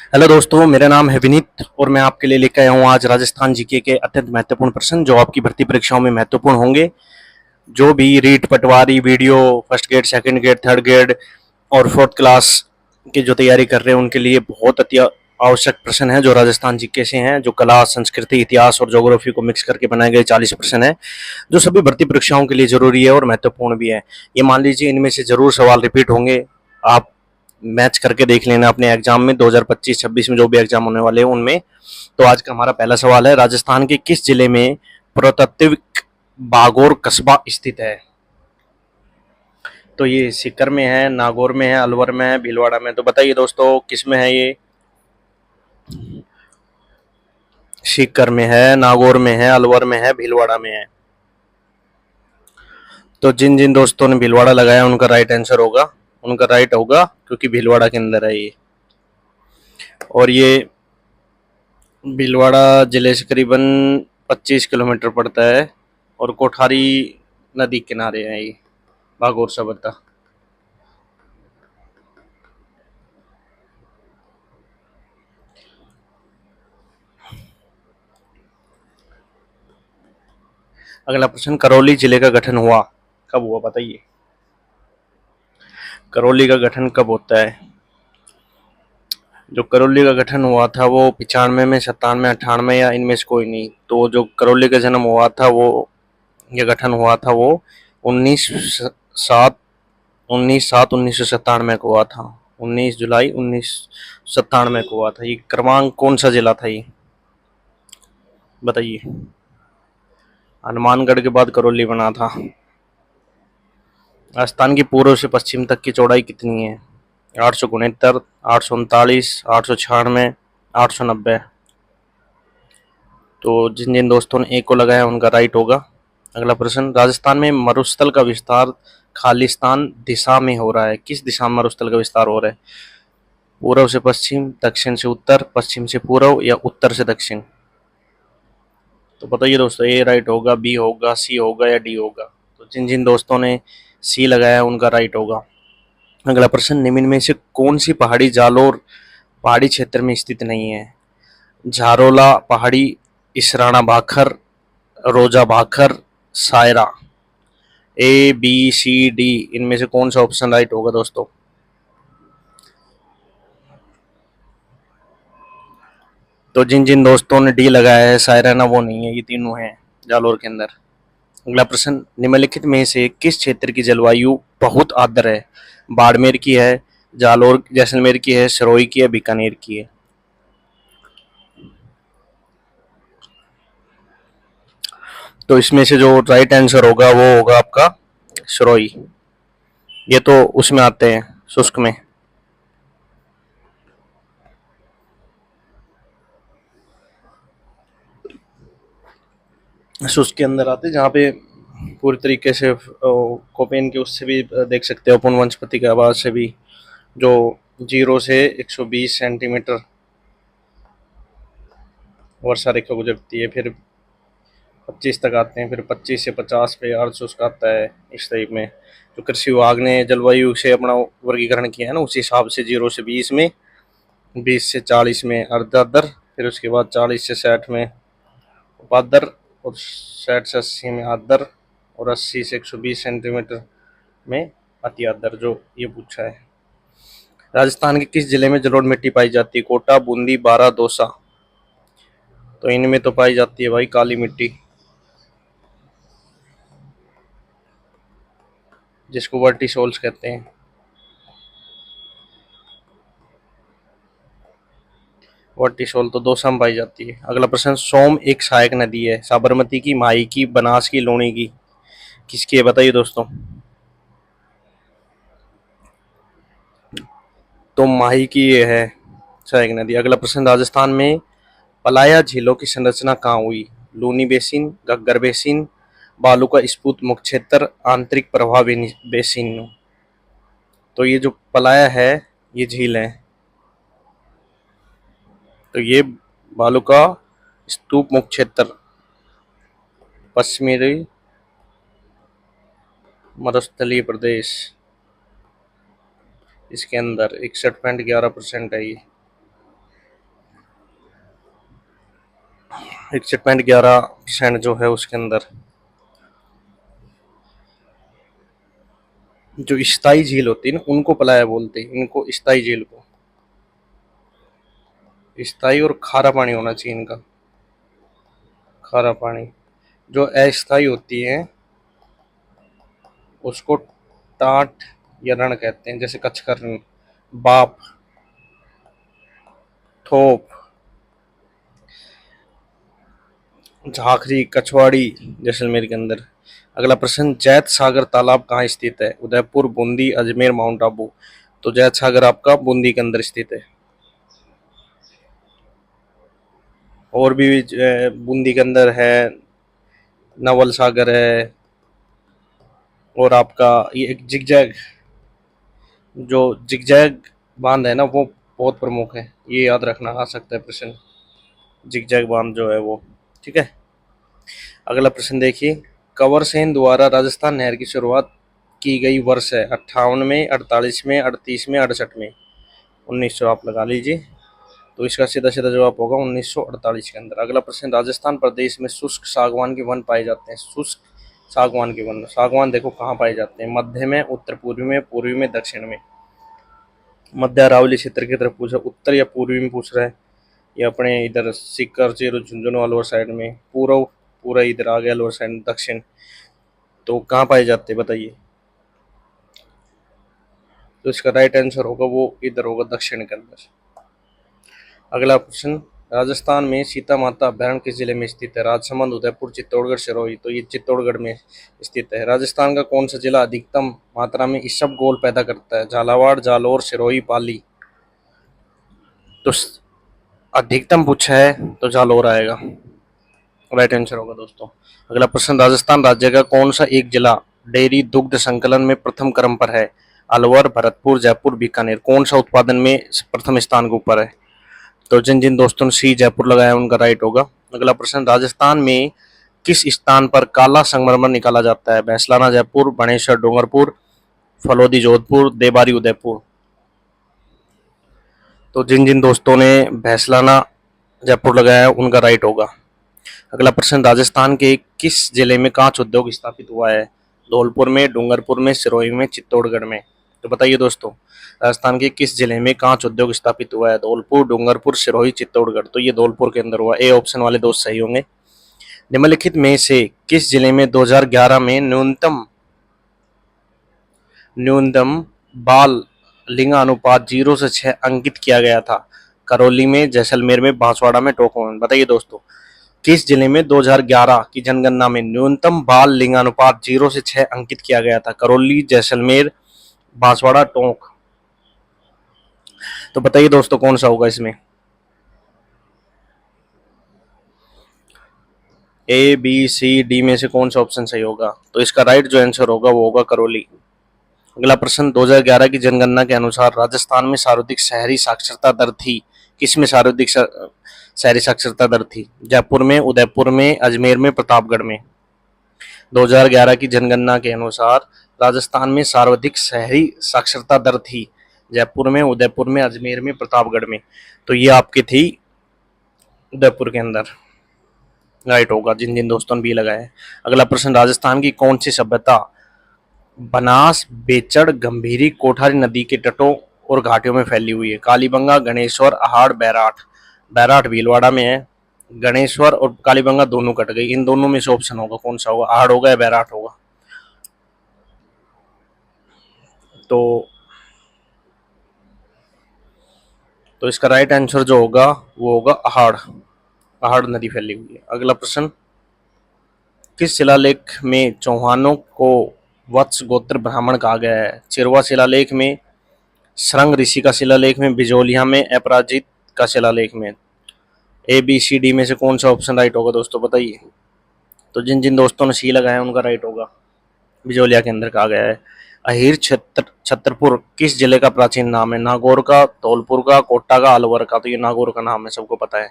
Hello दोस्तों, मेरा नाम है विनीत और मैं आपके लिए लेकर आया हूँ आज राजस्थान जीके के अत्यंत महत्वपूर्ण प्रश्न जो आपकी भर्ती परीक्षाओं में महत्वपूर्ण होंगे। जो भी रीट पटवारी video first grade, second grade, third grade और फोर्थ क्लास की जो तैयारी कर रहे हैं उनके लिए बहुत अति आवश्यक प्रश्न है जो राजस्थान जीके से हैं, जो कला, संस्कृति, इतिहास और ज्योग्राफी को मिक्स करके बनाए गए 40 प्रश्न है जो सभी भर्ती परीक्षाओं के लिए जरूरी है और महत्वपूर्ण भी है। ये मान लीजिए इनमें से जरूर सवाल रिपीट होंगे। आप मैच करके देख लेना अपने एग्जाम में 2025-26 में जो भी एग्जाम होने वाले हैं उनमें। तो आज का हमारा पहला सवाल है, राजस्थान के किस जिले में पुरातात्विक बागोर कस्बा स्थित है? तो ये सीकर में है, नागौर में है, अलवर में है, भीलवाड़ा में। तो बताइए दोस्तों किस में है ये? सीकर में है, नागौर में है, अलवर में है, भीलवाड़ा में है। तो जिन जिन दोस्तों ने भीलवाड़ा लगाया उनका राइट आंसर होगा, उनका राइट होगा क्योंकि भीलवाड़ा के अंदर है ये। और ये भीलवाड़ा जिले से करीबन 25 किलोमीटर पड़ता है और कोठारी नदी किनारे है ये भागोर सभ्यता। अगला प्रश्न, करौली जिले का गठन हुआ कब हुआ? बताइए करौली का गठन कब होता है? जो करौली का गठन हुआ था वो 95 में, 97, 98 या इनमें से कोई नहीं। तो जो करौली का जन्म हुआ था वो, ये गठन हुआ था वो 19/7/1997 को हुआ था। 19 जुलाई 1997 को हुआ था। ये क्रमांक कौन सा जिला था ये? बताइए। हनुमानगढ़ के बाद करौली बना था। राजस्थान की पूर्व से पश्चिम तक की चौड़ाई कितनी है? 869, 839, 896, 890। तो जिन जिन दोस्तों ने एक को लगाया उनका राइट होगा। अगला प्रश्न, राजस्थान में मरुस्थल का विस्तार खालिस्तान दिशा में हो रहा है। किस दिशा में मरुस्थल का विस्तार हो रहा है? पूर्व से पश्चिम, दक्षिण से उत्तर, पश्चिम से पूर्व या उत्तर से दक्षिण? तो बताइए दोस्तों, ए राइट होगा, बी होगा, सी होगा या डी होगा? तो जिन जिन दोस्तों ने सी लगाया उनका राइट होगा। अगला प्रश्न, निम्न में से कौन सी पहाड़ी जालोर पहाड़ी क्षेत्र में स्थित नहीं है? झारोला पहाड़ी, Israna Bhakhar, Roja Bhakhar, Sayra. A B C D इनमें से कौन सा ऑप्शन राइट होगा दोस्तों? तो जिन जिन दोस्तों ने डी लगाया है सायराना, वो नहीं है, ये तीनों हैं जालोर के अंदर। अगला प्रश्न, निम्नलिखित में से किस क्षेत्र की जलवायु बहुत आर्द्र है? बाड़मेर की है, जालोर जैसलमेर की है, सिरोही की है, बीकानेर की है? तो इसमें से जो राइट आंसर होगा वो होगा आपका सिरोही। ये तो उसमें आते हैं, शुष्क में। शुष्क के अंदर आते हैं जहाँ पे पूरी तरीके से कोपेन के उससे भी देख सकते हो अपन, वनस्पति के आवाज से भी, जो 0 से 120 सेंटीमीटर वर्षा रेखा गुजरती है। फिर 25 तक आते हैं, फिर 25 से 50 पे अर्ध शुष्क आता है। इस टाइप में जो कृषि विभाग ने जलवायु से अपना वर्गीकरण किया है ना, उस हिसाब से 0 से 20 में, 20 से 40 में अर्धाद्र, फिर उसके बाद 40 से 60 में उपाद्र, और 60 से 80 में आद्र, और 80 से 120 सेंटीमीटर में अति आद्र, जो ये पूछा है। राजस्थान के किस जिले में जलोढ़ मिट्टी पाई जाती है? कोटा, बूंदी, बारा, दौसा। तो इनमें तो पाई जाती है भाई काली मिट्टी, जिसको वर्टिसोल्स कहते हैं। वर्टिसोल तो दौसा में पाई जाती है। अगला प्रश्न, सोम एक सहायक नदी है, साबरमती की, माही की, बनास की, लूणी की? किसकी है बताइए दोस्तों? तो माही की ये है सहायक नदी। अगला प्रश्न, राजस्थान में पलाया झीलों की संरचना कहाँ हुई? लूनी बेसिन, घग्गर बेसिन, बालू का स्फूत मुख्य क्षेत्र, आंतरिक प्रवाह बेसिन। तो ये जो पलाया है ये झील है, तो ये बालू का स्तूप मुख्य क्षेत्र, पश्चिमी मरुस्थलीय प्रदेश, इसके अंदर 61.11% है ये। 61.11% जो है उसके अंदर जो स्थायी झील होती है ना उनको पलाया बोलते हैं, इनको स्थायी झील को। स्थायी और खारा पानी होना चाहिए इनका, खारा पानी। जो अस्थायी होती है उसको टाट या रण कहते हैं, जैसे कच्छ का रण, बाप, थोप, झाखरी, कछवाड़ी जैसलमेर के अंदर। अगला प्रश्न, जैत सागर तालाब कहाँ स्थित है? उदयपुर, बूंदी, अजमेर, माउंट आबू। तो जैत सागर आपका बूंदी के अंदर स्थित है। और भी बूंदी के अंदर है, नवल सागर है, और आपका ये एक जिगजैग, जो जिगजैग बांध है ना वो बहुत प्रमुख है, ये याद रखना आ सकता है प्रश्न, जिगजैग बांध जो है वो। ठीक है। अगला प्रश्न देखिए, कंवर सेन द्वारा राजस्थान नहर की शुरुआत की गई वर्ष है? 58 में, 48 में, 38 में, 68 में। 1900 आप लगा लीजिए। तो इसका सीधा सीधा जवाब होगा 1948 के अंदर। अगला प्रश्न, राजस्थान प्रदेश में शुष्क सागवान के वन पाए जाते हैं? शुष्क सागवान के वन, सागवान देखो कहाँ पाए जाते हैं, मध्य में, उत्तर पूर्वी में, दक्षिण में। मध्य अरावली क्षेत्र की तरफ पूछा, उत्तर या पूर्वी में पूछ रहा है, या अपने इधर सीकर, चेरो, झुंझुनू, अलवर साइड में, पूर्व, पूरा इधर आ गया अलवर साइड, दक्षिण। तो कहाँ पाए जाते हैं बताइए? तो इसका राइट आंसर होगा वो इधर होगा, दक्षिण के अंदर। अगला प्रश्न, राजस्थान में सीता माता अभ्यारण्य किस जिले में स्थित है? राजसमंद, उदयपुर, चित्तौड़गढ़, सिरोही। तो ये चित्तौड़गढ़ में स्थित है। राजस्थान का कौन सा जिला अधिकतम मात्रा में इसबगोल पैदा करता है? झालावाड़, जालौर, सिरोही, पाली। तो अधिकतम पूछा है तो जालौर आएगा, राइट आंसर होगा दोस्तों। अगला प्रश्न, राजस्थान राज्य का कौन सा एक जिला डेयरी दुग्ध संकलन में प्रथम क्रम पर है? अलवर, भरतपुर, जयपुर, बीकानेर। कौन सा उत्पादन में प्रथम स्थान के ऊपर है? तो जिन जिन दोस्तों ने सी जयपुर लगाया उनका राइट होगा। अगला प्रश्न, राजस्थान में किस स्थान पर काला संगमरमर निकाला जाता है? भैंसलाना जयपुर, बणेश्वर डूंगरपुर, फलोदी जोधपुर, देबारी उदयपुर। तो जिन जिन दोस्तों ने भैंसलाना जयपुर लगाया उनका राइट होगा। अगला प्रश्न, राजस्थान के किस जिले में कांच उद्योग स्थापित हुआ है? धौलपुर में, डूंगरपुर में, सिरोही में, चित्तौड़गढ़ में। तो बताइए दोस्तों, राजस्थान के किस जिले में कांच उद्योग स्थापित हुआ है? धौलपुर, डूंगरपुर, सिरोही, चित्तौड़गढ़। तो ये धौलपुर के अंदर हुआ। ए ऑप्शन वाले दोस्त सही होंगे। निम्नलिखित में से किस जिले में 2011 में न्यूनतम न्यूनतम बाल लिंगानुपात 0 से 6 अंकित किया गया था? करौली में, जैसलमेर में, बांसवाड़ा में, टोंक में। बताइए दोस्तों, किस जिले में 2011 की जनगणना में न्यूनतम बाल लिंगानुपात 0 से 6 अंकित किया गया था? करौली, जैसलमेर, बांसवाड़ा, टोंक। तो बताइए दोस्तों कौन सा होगा इसमें? ए, बी, सी, डी में से कौन सा ऑप्शन सही होगा? तो इसका राइट जो आंसर होगा वो होगा करौली। अगला प्रश्न, 2011 की जनगणना के अनुसार राजस्थान में सर्वाधिक शहरी साक्षरता दर थी? किसमें सर्वाधिक शहरी साक्षरता दर थी? जयपुर में, उदयपुर में, अजमेर में, प्रतापगढ़ में। 2011 की जनगणना के अनुसार राजस्थान में सर्वाधिक शहरी साक्षरता दर थी जयपुर में, उदयपुर में, अजमेर में, प्रतापगढ़ में। तो ये आपकी थी उदयपुर के अंदर, राइट होगा जिन जिन दोस्तों ने भी लगाया है। अगला प्रश्न, राजस्थान की कौन सी सभ्यता बनास, बेचड़, गंभीरी, कोठारी नदी के तटों और घाटियों में फैली हुई है? कालीबंगा, गणेश्वर, अहाड़, बैराठ। बैराठ भीलवाड़ा में है, गणेश्वर और कालीबंगा दोनों कट गई। इन दोनों में से ऑप्शन होगा कौन सा होगा? अहाड़ होगा या बैराठ होगा? तो इसका राइट आंसर जो होगा वो होगा अहाड़, अहाड़ नदी फैली हुई है। अगला प्रश्न, किस शिलालेख में चौहानों को वत्स गोत्र ब्राह्मण कहा गया है? चिरवा शिलालेख में, श्रृंग ऋषि का शिलालेख में, बिजोलिया में, अपराजित का शिलालेख में। ए, बी, सी, डी में से कौन सा ऑप्शन राइट होगा दोस्तों बताइए? तो जिन जिन दोस्तों ने सी लगाया उनका राइट होगा, बिजोलिया के अंदर कहा गया है। अहिर छतरपुर किस जिले का प्राचीन नाम है? नागौर का, धौलपुर का, कोटा का, अलवर का। तो ये नागौर का नाम है, सबको पता है।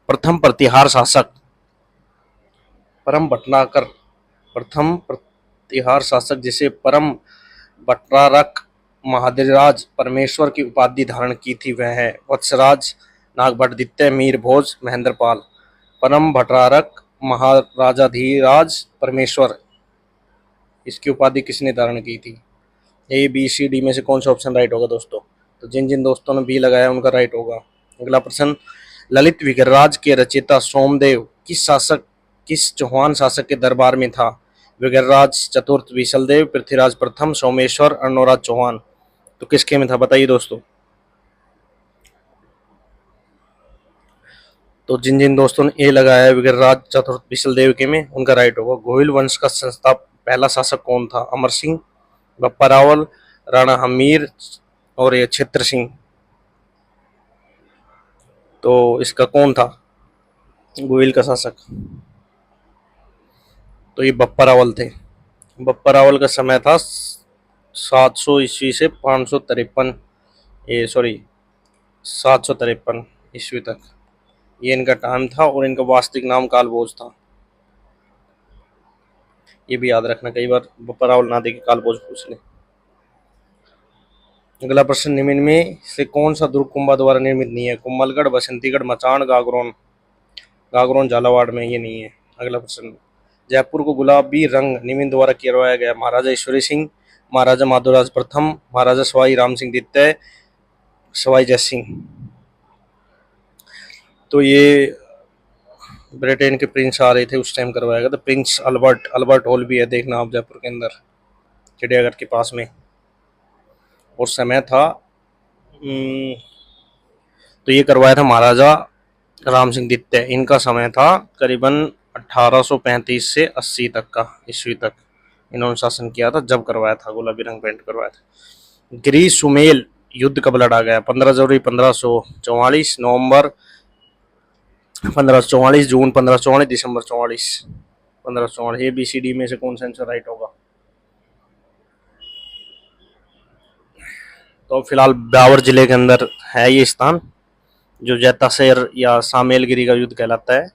प्रथम प्रतिहार शासक परम भटनागर, प्रथम प्रतिहार शासक जिसे परम भट्टारक महाधिराज परमेश्वर की उपाधि धारण की थी वह है? वत्सराज, नागभट्ट द्वितीय, मीर भोज, महेंद्रपाल। परम भट्टारक महाराजाधिराज परमेश्वर, इसकी उपाधि किसने धारण की थी? ए बी सी डी में से कौन सा ऑप्शन राइट होगा दोस्तों? तो जिन जिन दोस्तों ने बी लगाया उनका राइट होगा। अगला प्रश्न, ललित विग्रहराज के रचयिता सोमदेव किस चौहान शासक के दरबार में था? विग्रहराज चतुर्थ विशलदेव, पृथ्वीराज प्रथम, सोमेश्वर, अर्णोराज चौहान। तो किसके में था बताइए दोस्तों? तो जिन जिन दोस्तों ने ए लगाया है विग्रहराज चतुर्थ विशलदेव के में, उनका राइट होगा। गोहिल वंश का पहला शासक कौन था? अमर सिंह, बप्पा रावल, राणा हमीर और ये क्षेत्र सिंह। तो इसका कौन था गोहिल का शासक? तो ये बप्पा रावल थे। बप्पा रावल का समय था 700 ईस्वी से 553, ये सॉरी 753 ईस्वी तक, ये इनका टाइम था। और इनका वास्तविक नाम कालभोज था। ये भी याद रखना, कई बार बप्पा रावल ना दे के कालभोज पूछ ले। अगला प्रश्न, निम्न में से कौन सा दुर्ग कुंभा द्वारा निर्मित नहीं है? कुंभलगढ़, बसंतीगढ़, मचान, गागरोन। गागरोन झालावाड़ में, ये नहीं है। अगला प्रश्न, जयपुर को गुलाबी रंग निम्न द्वारा करवाया गया? महाराजा ईश्वरी सिंह, महाराजा माधवराज प्रथम, महाराजा सवाई राम सिंह द्वितीय, सवाई जय सिंह। तो ये ब्रिटेन के प्रिंस आ रहे थे उस टाइम करवाया गया था। प्रिंस अल्बर्ट हॉल भी है, देखना आप जयपुर के अंदर चिड़ियाघर के पास में। और समय था तो ये करवाया था महाराजा राम सिंह द्वितीय। इनका समय था करीबन 1835 से 80 तक का ईस्वी तक इन्होंने शासन किया था, जब करवाया था गुलाबी रंग पेंट करवाया था। गिरी सुमेल युद्ध कब लड़ा गया? 15 जनवरी 1544, नवंबर 1544, जून 1544, दिसंबर 44, 1544। ए बी सी डी में से कौन सा आंसर राइट होगा? तो फिलहाल ब्यावर जिले के अंदर है ये स्थान, जो जैताशेर या सामेलगिरी का युद्ध कहलाता है।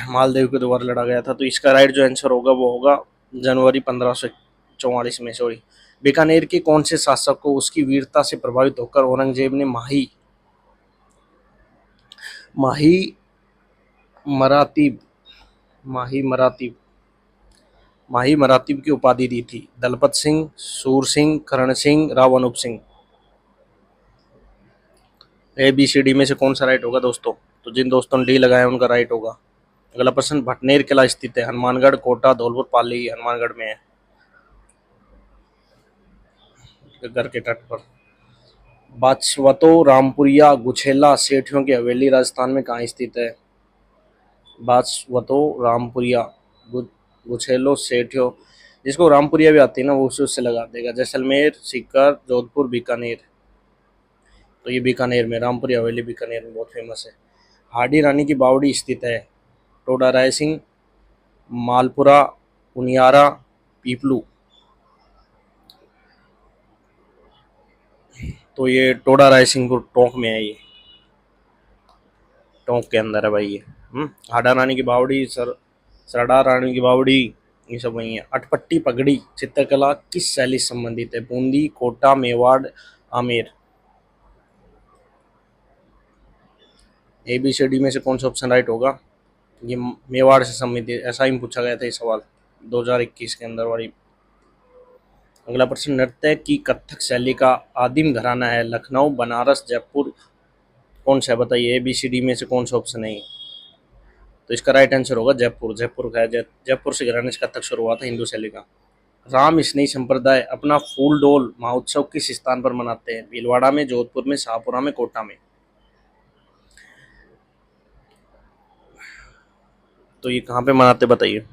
मालदेव के द्वारा लड़ा गया था। तो इसका राइट जो आंसर होगा वो होगा जनवरी 1544 में। सॉरी, बीकानेर के कौन से शासक को उसकी वीरता से प्रभावित होकर औरंगजेब ने माही मरातीब की उपाधि दी थी? Dalpat Singh, Sur Singh, Karan Singh, Rao Anoop Singh. A B C D में से कौन सा राइट होगा दोस्तों? तो जिन दोस्तों ने डी लगाया उनका राइट होगा। अगला प्रश्न, भटनेर किला स्थित है? हनुमानगढ़, कोटा, धौलपुर, पाली। हनुमानगढ़ में है, घर के तट पर। बासवतो रामपुरिया गुछेला सेठियों की हवेली राजस्थान में कहाँ स्थित है? बासवतो रामपुरिया गुछेलो सेठियों, जिसको रामपुरिया भी आती है ना, वो उससे लगा देगा। जैसलमेर, सीकर, जोधपुर, बीकानेर। तो ये बीकानेर में, रामपुरिया हवेली बीकानेर में बहुत फेमस है। हाडी रानी की बावड़ी स्थित है? टोडा रायसिंह, मालपुरा, उनियारा, पीपलू। तो ये टोडा रायसिंहपुर टोंक में है, ये टोंक के अंदर है भाई ये। हाडा रानी की बावड़ी, सरदार रानी की बावड़ी, ये सब वही है। अटपट्टी पगड़ी चित्रकला किस शैली से संबंधित है? Bundi, Kota, Mewar, Amer. A B C D में से कौन सा ऑप्शन राइट होगा? ये मेवाड़ से संबंधित, ऐसा ही पूछा गया था ये सवाल 2021 के अंदर वाली। अगला प्रश्न, नृत्य की कथक शैली का आदिम घराना है? लखनऊ, बनारस, जयपुर। कौन सा है बताइए? ए बी सी डी में से कौन सा ऑप्शन है? तो इसका राइट आंसर होगा जयपुर। जयपुर का है, जयपुर से घराने से कथक शुरू हुआ था हिंदू शैली का। राम स्नेही संप्रदाय अपना फूल डोल महोत्सव किस स्थान पर मनाते हैं? भीलवाड़ा में, जोधपुर में, शाहपुरा में, कोटा में। तो ये कहाँ पे मनाते बताइए?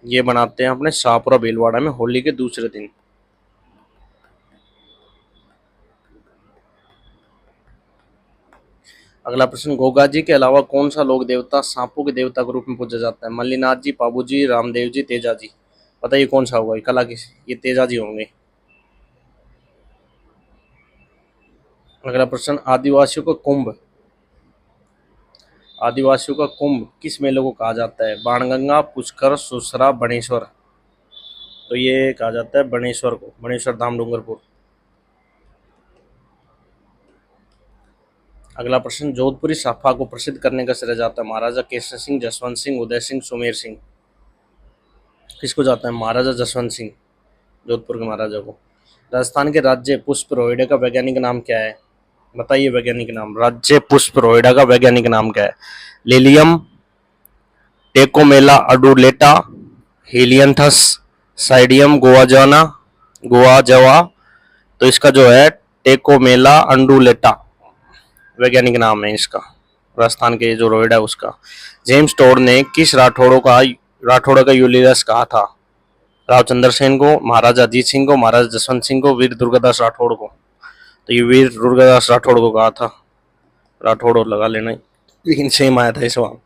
ये मनाते हैं अपने शाहपुरा भीलवाड़ा में, होली के दूसरे दिन। अगला प्रश्न, गोगा जी के अलावा कौन सा लोक देवता सांपों के देवता के रूप में पूजा जाता है? मल्लीनाथ जी, पाबू जी, रामदेव जी, तेजा जी। बताइए कौन सा होगा? कला की, ये तेजा जी होंगे। अगला प्रश्न, आदिवासियों का कुंभ किस मेले को कहा जाता है? बाणगंगा, पुष्कर, सुसरा, बनेश्वर। तो ये कहा जाता है बनेश्वर को, बनेश्वर धाम डूंगरपुर। अगला प्रश्न, जोधपुरी साफा को प्रसिद्ध करने का श्रेय जाता है महाराजा केसर सिंह, जसवंत सिंह, उदय सिंह, सुमेर सिंह। किसको जाता है? महाराजा जसवंत सिंह, जोधपुर के महाराजा को। राजस्थान के राज्य पुष्प रोहिड़ा का वैज्ञानिक नाम क्या है? बताइए वैज्ञानिक नाम। राज्य पुष्प रोहिड़ा का वैज्ञानिक नाम क्या है? लिलियम, टेकोमेला अडुलेटा, हीलियंथस, साइडियम गोवाजवा। तो इसका जो है टेकोमेला अंडुलेटा वैज्ञानिक नाम है इसका, राजस्थान के जो रोहिड़ा है उसका। जेम्स टोड ने किस राठौड़ का यूलियस कहा था? रावचंद्र सेन को, महाराजा अजीत सिंह को, महाराजा जसवंत सिंह को, वीर दुर्गादास राठौड़ को। तो ये वीर दुर्गादास राठौड़ को कहा था। राठौड़ और लगा लेना, लेकिन सेम आया था इस बार।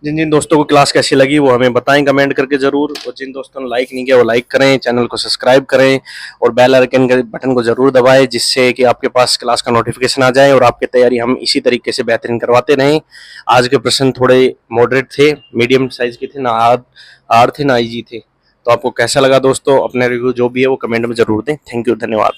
जिन जिन दोस्तों को क्लास कैसी लगी वो हमें बताएं कमेंट करके जरूर, और जिन दोस्तों ने लाइक नहीं किया वो लाइक करें, चैनल को सब्सक्राइब करें और बेल आइकन के बटन को जरूर दबाएं, जिससे कि आपके पास क्लास का नोटिफिकेशन आ जाए और आपकी तैयारी हम इसी तरीके से बेहतरीन करवाते रहें। आज के प्रश्न थोड़े मॉडरेट थे, मीडियम साइज के थे, ना हार्ड थे ना ईजी थे। तो आपको कैसा लगा दोस्तों? अपने रिव्यू जो भी है वो कमेंट में जरूर दें। थैंक यू, धन्यवाद।